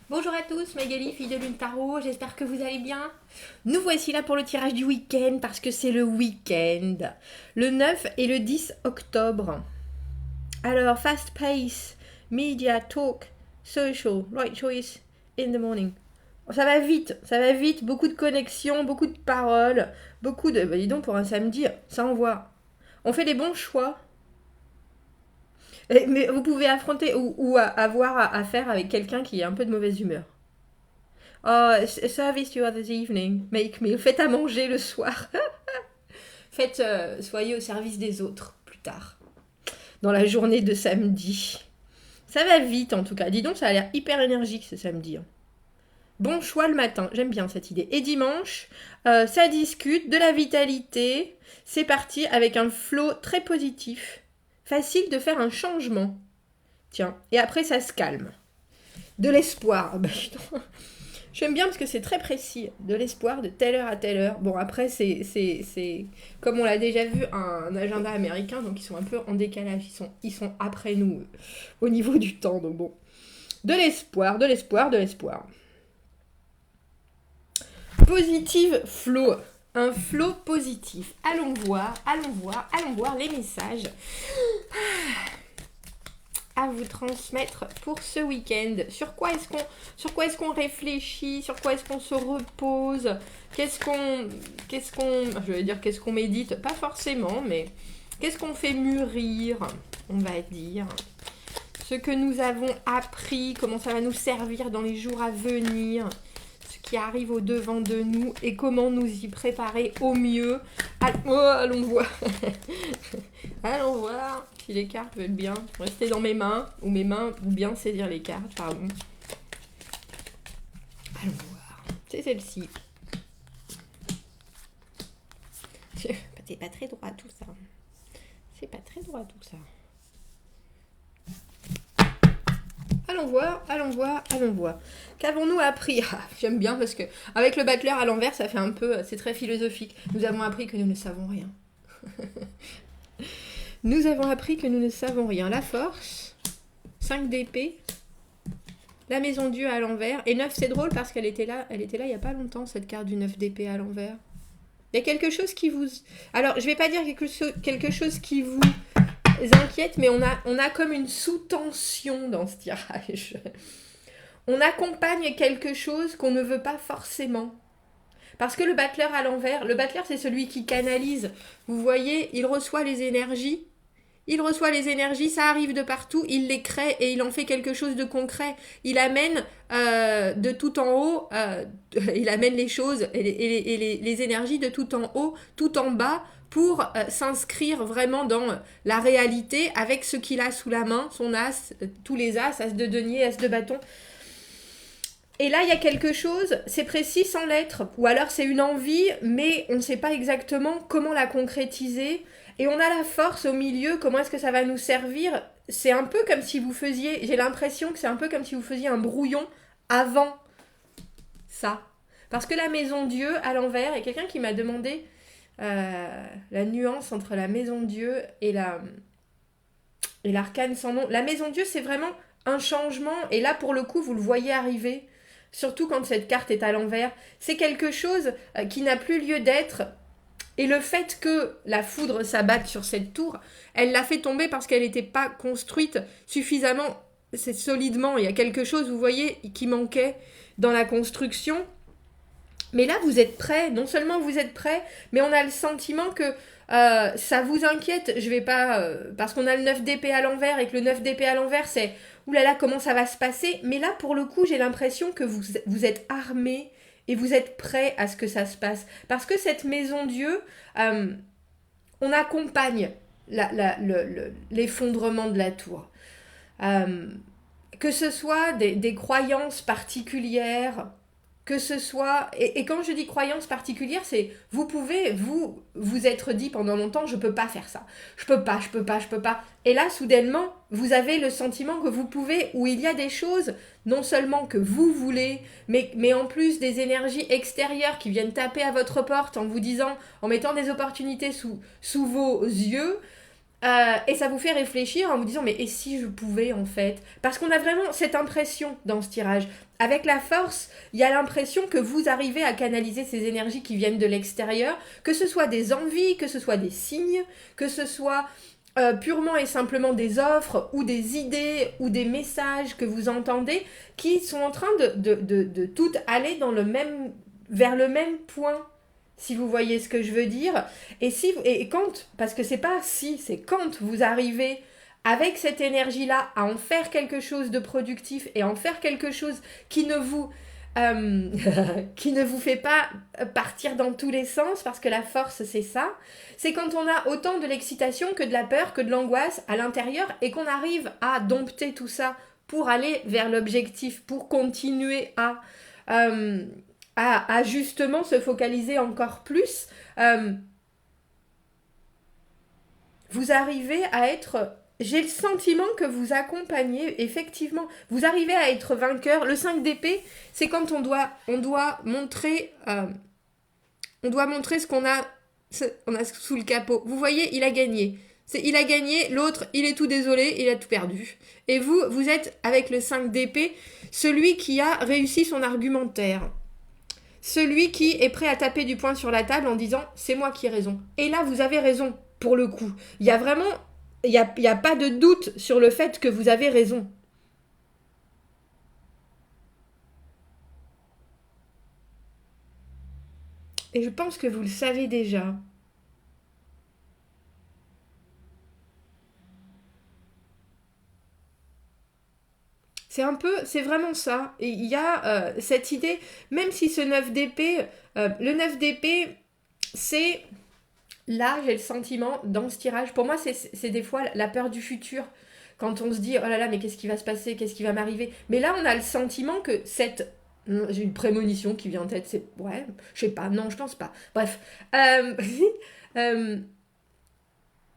Bonjour à tous, Magali, fille de Lune Tarot, j'espère que vous allez bien. Nous voici là pour le tirage du week-end parce que c'est le week-end. Le 9 et le 10 octobre. Alors, fast pace, media, talk, social, right choice, in the morning. Ça va vite, beaucoup de connexions, beaucoup de paroles, beaucoup de... Bah dis donc, pour un samedi, ça envoie. On fait des bons choix. Mais vous pouvez affronter ou avoir à faire avec quelqu'un qui est un peu de mauvaise humeur. Oh, service to others evening, make meal. Faites à manger le soir. Faites, soyez au service des autres plus tard, dans la journée de samedi. Ça va vite en tout cas. Dis donc, ça a l'air hyper énergique ce samedi. Bon choix le matin, j'aime bien cette idée. Et dimanche, ça discute, de la vitalité. C'est parti avec un flow très positif. Facile de faire un changement. Tiens, et après ça se calme. De l'espoir. J'aime bien parce que c'est très précis. De l'espoir de telle heure à telle heure. Bon, après, c'est comme on l'a déjà vu, un agenda américain, donc ils sont un peu en décalage. Ils sont après nous au niveau du temps. Donc bon. De l'espoir, de l'espoir, de l'espoir. Positive flow. Un flow positif. Allons voir les messages à vous transmettre pour ce week-end. Sur quoi est-ce qu'on réfléchit? Sur quoi est-ce qu'on se repose? Qu'est-ce qu'on médite? Pas forcément, mais qu'est-ce qu'on fait mûrir, on va dire. Ce que nous avons appris, comment ça va nous servir dans les jours à venir, ce qui arrive au devant de nous et comment nous y préparer au mieux. Allons voir. Allons voir si les cartes veulent bien rester dans mes mains, ou bien saisir les cartes, pardon. Allons voir. C'est celle-ci. C'est pas très droit tout ça. C'est pas très droit tout ça. Allons voir. Qu'avons-nous appris? J'aime bien parce que avec le battleur à l'envers, ça fait un peu, c'est très philosophique. Nous avons appris que nous ne savons rien. Nous avons appris que nous ne savons rien. La force, 5 d'épée, la maison Dieu à l'envers. Et 9, c'est drôle parce qu'elle était là il n'y a pas longtemps, cette carte du 9 d'épée à l'envers. Il y a quelque chose qui vous... Alors, je ne vais pas dire quelque chose qui vous inquiète, mais on a comme une sous-tension dans ce tirage. On accompagne quelque chose qu'on ne veut pas forcément. Parce que le battleur à l'envers, le battleur c'est celui qui canalise. Vous voyez, il reçoit les énergies, ça arrive de partout, il les crée et il en fait quelque chose de concret. Il amène de tout en haut, il amène les choses et les énergies de tout en haut, tout en bas, pour s'inscrire vraiment dans la réalité avec ce qu'il a sous la main, son as, tous les as de denier, as de bâton. Et là, il y a quelque chose, c'est précis sans l'être, ou alors c'est une envie, mais on ne sait pas exactement comment la concrétiser. Et on a la force au milieu, comment est-ce que ça va nous servir? C'est un peu comme si vous faisiez, j'ai l'impression que c'est un peu comme si vous faisiez un brouillon avant ça. Parce que la maison Dieu à l'envers, et quelqu'un qui m'a demandé la nuance entre la maison Dieu et l'arcane sans nom. La maison Dieu, c'est vraiment un changement, et là pour le coup, vous le voyez arriver. Surtout quand cette carte est à l'envers. C'est quelque chose qui n'a plus lieu d'être. Et le fait que la foudre s'abatte sur cette tour, elle l'a fait tomber parce qu'elle n'était pas construite suffisamment solidement. Il y a quelque chose, vous voyez, qui manquait dans la construction. Mais là, vous êtes prêts. Non seulement vous êtes prêts, mais on a le sentiment que ça vous inquiète. Je vais pas... parce qu'on a le 9 d'épée à l'envers et que le 9 d'épée à l'envers, c'est... Oulala, comment ça va se passer? Mais là, pour le coup, j'ai l'impression que vous êtes armés et vous êtes prêts à ce que ça se passe. Parce que cette maison Dieu, on accompagne l'effondrement de la tour. Que ce soit des croyances particulières, que ce soit... Et quand je dis croyance particulière, c'est... Vous pouvez, vous être dit pendant longtemps, je peux pas faire ça. Je peux pas. Et là, soudainement, vous avez le sentiment que vous pouvez, où il y a des choses, non seulement que vous voulez, mais en plus des énergies extérieures qui viennent taper à votre porte en vous disant, en mettant des opportunités sous vos yeux, Et ça vous fait réfléchir en vous disant, mais et si je pouvais en fait? Parce qu'on a vraiment cette impression dans ce tirage. Avec la force, il y a l'impression que vous arrivez à canaliser ces énergies qui viennent de l'extérieur, que ce soit des envies, que ce soit des signes, que ce soit purement et simplement des offres ou des idées ou des messages que vous entendez qui sont en train de toutes aller dans vers le même point. Si vous voyez ce que je veux dire. Et quand, parce que c'est pas si, c'est quand vous arrivez avec cette énergie-là à en faire quelque chose de productif et en faire quelque chose qui ne vous, euh, qui ne vous fait pas partir dans tous les sens, parce que la force, c'est ça. C'est quand on a autant de l'excitation que de la peur, que de l'angoisse à l'intérieur et qu'on arrive à dompter tout ça pour aller vers l'objectif, pour continuer euh, à justement se focaliser encore plus, vous arrivez à être... J'ai le sentiment que vous accompagnez, effectivement. Vous arrivez à être vainqueur. Le 5 d'épée, c'est quand on doit montrer ce on a sous le capot. Vous voyez, il a gagné. Il a gagné, l'autre, il est tout désolé, il a tout perdu. Et vous êtes, avec le 5 d'épée, celui qui a réussi son argumentaire. Celui qui est prêt à taper du poing sur la table en disant « c'est moi qui ai raison ». Et là, vous avez raison, pour le coup. Il y a vraiment... Il y a pas de doute sur le fait que vous avez raison. Et je pense que vous le savez déjà. C'est vraiment ça. Et il y a cette idée, même si ce 9 d'épée, le 9 d'épée, c'est... Là, j'ai le sentiment, dans ce tirage, pour moi, c'est des fois la peur du futur. Quand on se dit, oh là là, mais qu'est-ce qui va se passer? Qu'est-ce qui va m'arriver? Mais là, on a le sentiment que j'ai une prémonition qui vient en tête, c'est... Ouais, je sais pas, non, je pense pas. Bref. Euh,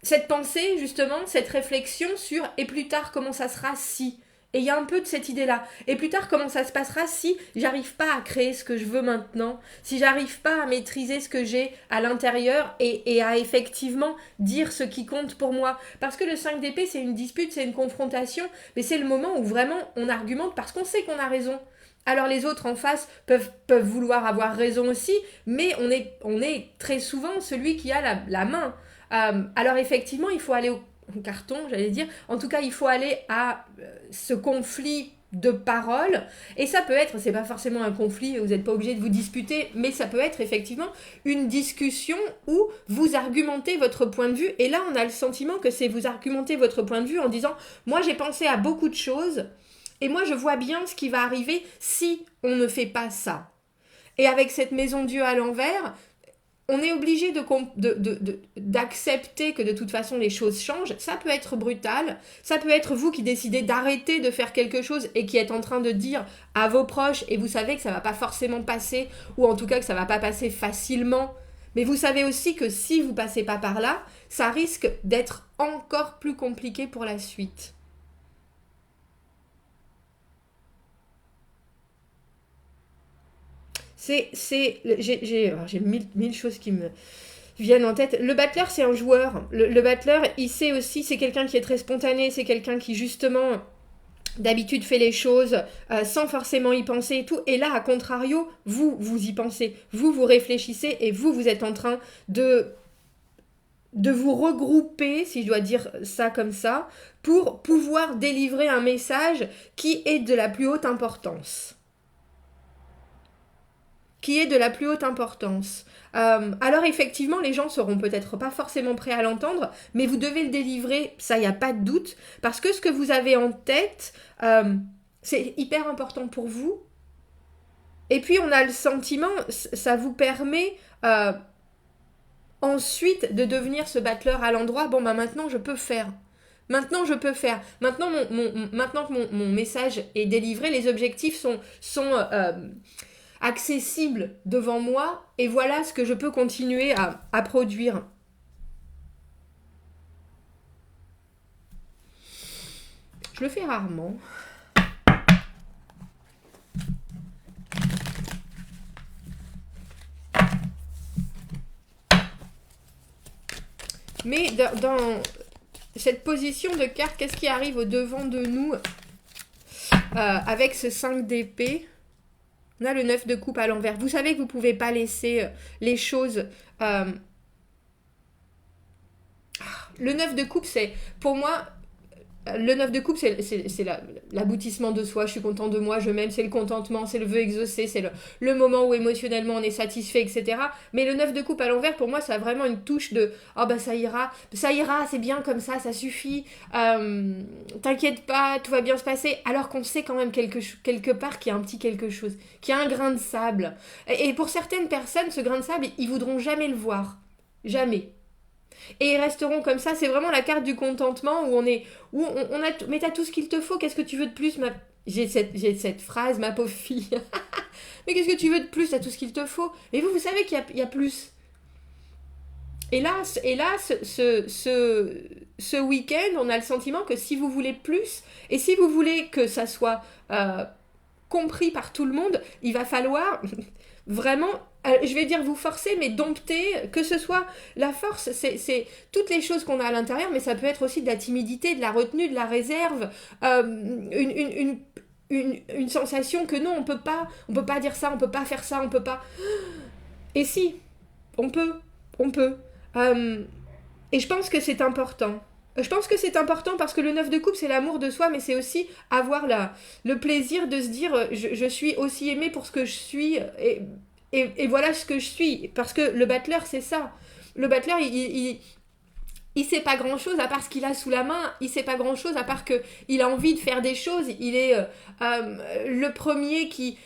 cette pensée, justement, cette réflexion sur et plus tard, comment ça sera si. Et il y a un peu de cette idée-là. Et plus tard, comment ça se passera si j'arrive pas à créer ce que je veux maintenant, si j'arrive pas à maîtriser ce que j'ai à l'intérieur et à effectivement dire ce qui compte pour moi. Parce que le 5 d'épée, c'est une dispute, c'est une confrontation, mais c'est le moment où vraiment on argumente parce qu'on sait qu'on a raison. Alors les autres en face peuvent vouloir avoir raison aussi, mais on est très souvent celui qui a la main. Alors effectivement, il faut aller au carton, j'allais dire. En tout cas, il faut aller à ce conflit de paroles. Et ça peut être, c'est pas forcément un conflit, vous n'êtes pas obligé de vous disputer, mais ça peut être effectivement une discussion où vous argumentez votre point de vue. Et là, on a le sentiment que c'est vous argumentez votre point de vue en disant, moi j'ai pensé à beaucoup de choses, et moi je vois bien ce qui va arriver si on ne fait pas ça. Et avec cette maison Dieu à l'envers, on est obligé d'accepter que de toute façon les choses changent. Ça peut être brutal, ça peut être vous qui décidez d'arrêter de faire quelque chose et qui êtes en train de dire à vos proches, et vous savez que ça va pas forcément passer, ou en tout cas que ça va pas passer facilement. Mais vous savez aussi que si vous passez pas par là, ça risque d'être encore plus compliqué pour la suite. J'ai mille choses qui me viennent en tête. Le battleur, c'est un joueur. Le battleur, il sait aussi, c'est quelqu'un qui est très spontané, c'est quelqu'un qui justement d'habitude fait les choses sans forcément y penser et tout. Et là, à contrario, vous y pensez, vous réfléchissez et vous êtes en train de vous regrouper, si je dois dire ça comme ça, pour pouvoir délivrer un message qui est de la plus haute importance. Qui est de la plus haute importance. Alors effectivement, les gens seront peut-être pas forcément prêts à l'entendre, mais vous devez le délivrer, ça, il n'y a pas de doute, parce que ce que vous avez en tête, c'est hyper important pour vous. Et puis, on a le sentiment, ça vous permet ensuite de devenir ce battleur à l'endroit, bon, bah maintenant, je peux faire. Maintenant, je peux faire. Maintenant, maintenant que mon message est délivré, les objectifs sont accessible devant moi et voilà ce que je peux continuer à produire. Je le fais rarement. Mais cette position de carte, qu'est-ce qui arrive au devant de nous avec ce 5 d'épée? On a le 9 de coupe à l'envers. Vous savez que vous ne pouvez pas laisser les choses... Le 9 de coupe, c'est... Pour moi, le 9 de coupe, c'est l'aboutissement de soi. Je suis content de moi, je m'aime, c'est le contentement, c'est le vœu exaucé, c'est le moment où émotionnellement on est satisfait, etc. Mais le 9 de coupe à l'envers, pour moi, ça a vraiment une touche de « Oh bah ça ira, c'est bien comme ça suffit, t'inquiète pas, tout va bien se passer », alors qu'on sait quand même quelque part qu'il y a un petit quelque chose, qu'il y a un grain de sable. Et pour certaines personnes, ce grain de sable, ils voudront jamais le voir. Jamais. Et ils resteront comme ça. C'est vraiment la carte du contentement où on est... mais t'as tout ce qu'il te faut. Qu'est-ce que tu veux de plus J'ai cette phrase, ma pauvre fille. Mais qu'est-ce que tu veux de plus? T'as tout ce qu'il te faut. Et vous savez qu'il y a plus. Et là ce week-end, on a le sentiment que si vous voulez plus, et si vous voulez que ça soit compris par tout le monde, il va falloir vraiment... je vais dire vous forcer, mais dompter, que ce soit la force, c'est toutes les choses qu'on a à l'intérieur, mais ça peut être aussi de la timidité, de la retenue, de la réserve, une sensation que non, on peut pas dire ça, on peut pas faire ça, on peut pas... Et si, on peut. Et je pense que c'est important. Je pense que c'est important parce que le 9 de coupe, c'est l'amour de soi, mais c'est aussi avoir le plaisir de se dire je suis aussi aimée pour ce que je suis et voilà ce que je suis. Parce que le battleur, c'est ça. Le battleur, il sait pas grand-chose à part ce qu'il a sous la main. Il sait pas grand-chose à part qu'il a envie de faire des choses. Il est le premier qui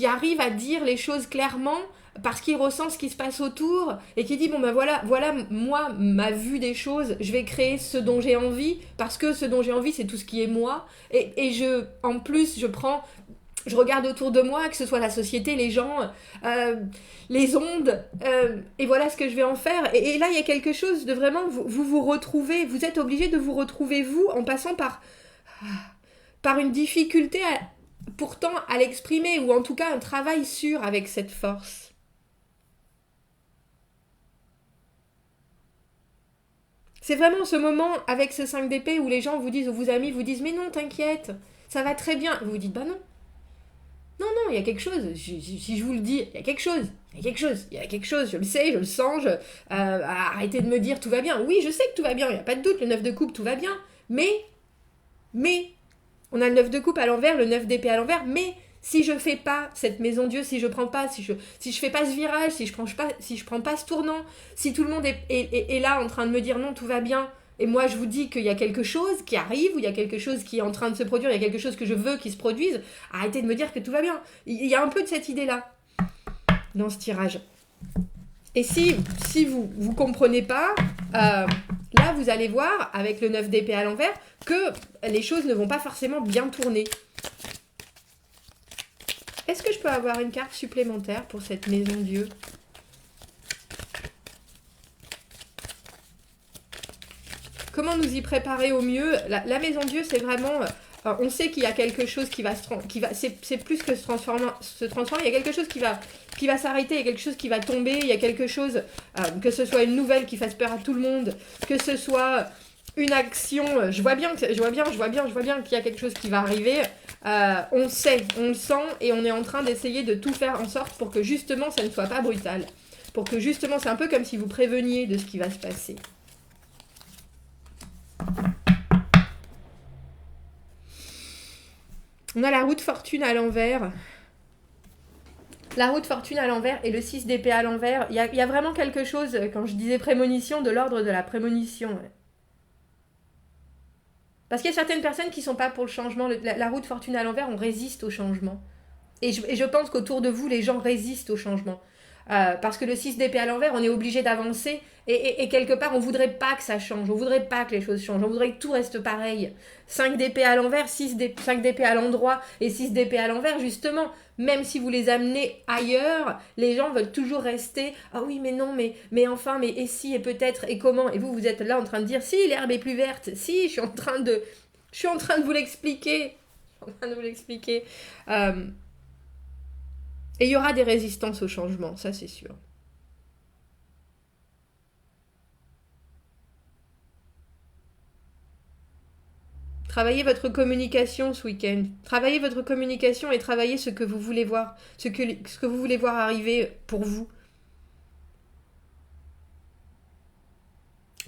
arrive à dire les choses clairement parce qu'il ressent ce qui se passe autour et qui dit bon ben voilà moi ma vue des choses, je vais créer ce dont j'ai envie parce que ce dont j'ai envie c'est tout ce qui est moi et en plus je regarde autour de moi, que ce soit la société, les gens, les ondes, et voilà ce que je vais en faire. Et là, il y a quelque chose de vraiment, vous retrouvez, vous êtes obligé de vous retrouver vous en passant par une difficulté pourtant à l'exprimer, ou en tout cas un travail sûr avec cette force. C'est vraiment ce moment avec ce 5 d'épée où les gens vous disent, ou vos amis vous disent, mais non, t'inquiète, ça va très bien. Vous vous dites, bah non. Non, il y a quelque chose. Si je vous le dis, il y a quelque chose. Il y a quelque chose. Je le sais, je le sens. Arrêtez de me dire tout va bien. Oui, je sais que tout va bien. Il n'y a pas de doute. Le 9 de coupe, tout va bien. Mais, on a le 9 de coupe à l'envers, le 9 d'épée à l'envers. Mais si je fais pas cette maison Dieu, si je prends pas, si je fais pas ce virage, si je prends pas ce tournant, si tout le monde est là en train de me dire non, tout va bien. Et moi, je vous dis qu'il y a quelque chose qui arrive, ou il y a quelque chose qui est en train de se produire, il y a quelque chose que je veux qu'il se produise. Arrêtez de me dire que tout va bien. Il y a un peu de cette idée-là dans ce tirage. Et si vous comprenez pas, là, vous allez voir, avec le 9 d'épée à l'envers, que les choses ne vont pas forcément bien tourner. Est-ce que je peux avoir une carte supplémentaire pour cette maison Dieu ? Comment nous y préparer au mieux ? La maison Dieu, c'est vraiment... on sait qu'il y a quelque chose qui va c'est plus que se transformer. Il y a quelque chose qui va s'arrêter, il y a quelque chose qui va tomber, il y a quelque chose, que ce soit une nouvelle qui fasse peur à tout le monde, que ce soit une action... Je vois bien qu'il y a quelque chose qui va arriver. On sait, on le sent, et on est en train d'essayer de tout faire en sorte pour que justement ça ne soit pas brutal. Pour que justement, c'est un peu comme si vous préveniez de ce qui va se passer. On a la roue de fortune à l'envers. La roue de fortune à l'envers et le 6 d'épée à l'envers. Il y a vraiment quelque chose, quand je disais prémonition, de l'ordre de la prémonition. Parce qu'il y a certaines personnes qui ne sont pas pour le changement. La roue de fortune à l'envers, on résiste au changement. Et je pense qu'autour de vous, les gens résistent au changement. Parce que le 6 d'épée à l'envers, on est obligé d'avancer et quelque part on voudrait pas que ça change, on voudrait pas que les choses changent, on voudrait que tout reste pareil. 5 d'épée à l'envers, 5 d'épée à l'endroit et 6 d'épée à l'envers, justement, même si vous les amenez ailleurs, les gens veulent toujours rester, ah oui mais non, mais enfin, mais et si, et peut-être, et comment, et vous êtes là en train de dire, si l'herbe est plus verte, si, je suis en train de vous l'expliquer, et il y aura des résistances au changement, ça c'est sûr. Travaillez votre communication ce week-end. Travaillez votre communication et travaillez ce que vous voulez voir, ce que vous voulez voir arriver pour vous.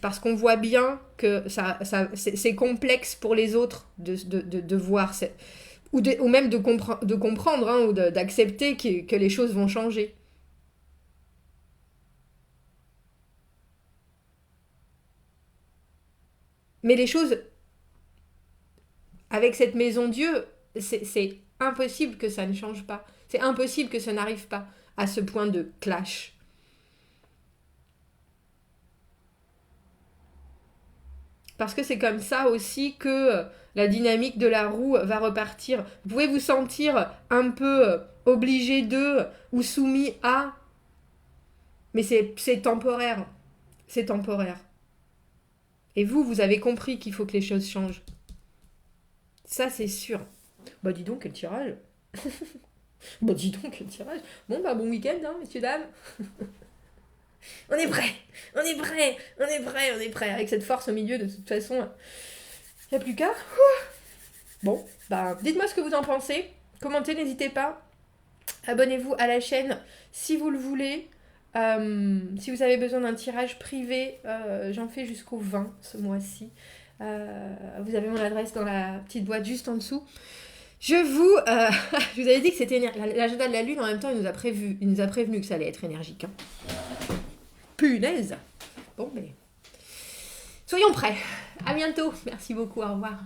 Parce qu'on voit bien que c'est complexe pour les autres de voir, ou même de comprendre, hein, ou d'accepter que les choses vont changer. Mais les choses, avec cette maison Dieu, c'est impossible que ça ne change pas. C'est impossible que ça n'arrive pas à ce point de clash. Parce que c'est comme ça aussi que la dynamique de la roue va repartir. Vous pouvez vous sentir un peu obligé de ou soumis à, mais c'est temporaire. C'est temporaire. Et vous avez compris qu'il faut que les choses changent. Ça, c'est sûr. Bah dis donc, quel tirage. Bah dis donc, quel tirage. Bon, bah bon week-end, hein, messieurs, dames. On est prêt, on est prêt, on est prêt, on est prêt. Avec cette force au milieu, de toute façon, il n'y a plus qu'à. Bon, bah dites-moi ce que vous en pensez. Commentez, n'hésitez pas. Abonnez-vous à la chaîne si vous le voulez. Si vous avez besoin d'un tirage privé, j'en fais jusqu'au 20 ce mois-ci. Vous avez mon adresse dans la petite boîte juste en dessous. Je vous avais dit que c'était l'agenda de la lune. En même temps, il nous a prévenu que ça allait être énergique. Hein. Punaise. Bon, mais soyons prêts. À bientôt. Merci beaucoup. Au revoir.